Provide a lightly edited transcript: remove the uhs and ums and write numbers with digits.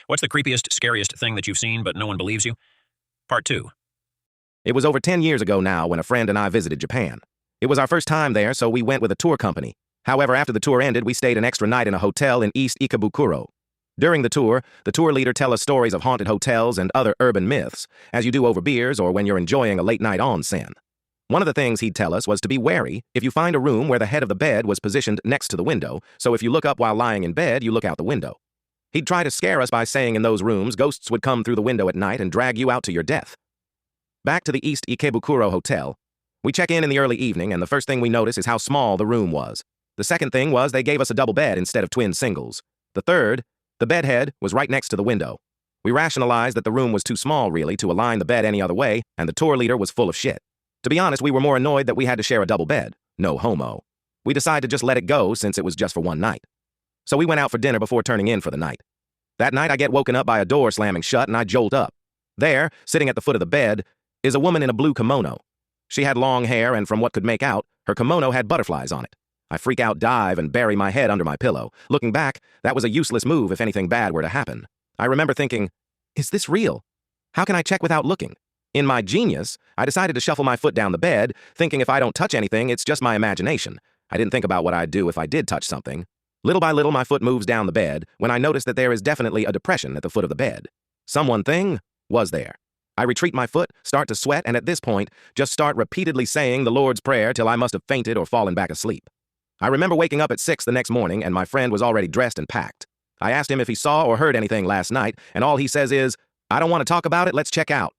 What's the creepiest, scariest thing that you've seen but no one believes you? Part 2. It was over 10 years ago now when a friend and I visited Japan. It was our first time there, so we went with a tour company. However, after the tour ended, we stayed an extra night in a hotel in East Ikebukuro. During the tour leader tell us stories of haunted hotels and other urban myths, as you do over beers or when you're enjoying a late-night onsen. One of the things he'd tell us was to be wary if you find a room where the head of the bed was positioned next to the window, so if you look up while lying in bed, you look out the window. He'd try to scare us by saying in those rooms, ghosts would come through the window at night and drag you out to your death. Back to the East Ikebukuro Hotel. We check in the early evening, and the first thing we notice is how small the room was. The second thing was they gave us a double bed instead of twin singles. The third, the bed head was right next to the window. We rationalized that the room was too small, really, to align the bed any other way, and the tour leader was full of shit. To be honest, we were more annoyed that we had to share a double bed. No homo. We decided to just let it go since it was just for one night. So we went out for dinner before turning in for the night. That night, I get woken up by a door slamming shut, and I jolt up. There, sitting at the foot of the bed, is a woman in a blue kimono. She had long hair, and from what could make out, her kimono had butterflies on it. I freak out, dive, and bury my head under my pillow. Looking back, that was a useless move if anything bad were to happen. I remember thinking, is this real? How can I check without looking? In my genius, I decided to shuffle my foot down the bed, thinking if I don't touch anything, it's just my imagination. I didn't think about what I'd do if I did touch something. Little by little, my foot moves down the bed when I notice that there is definitely a depression at the foot of the bed. Someone thing was there. I retreat my foot, start to sweat, and at this point, just start repeatedly saying the Lord's Prayer till I must have fainted or fallen back asleep. I remember waking up at 6 the next morning, and my friend was already dressed and packed. I asked him if he saw or heard anything last night, and all he says is, "I don't want to talk about it, let's check out."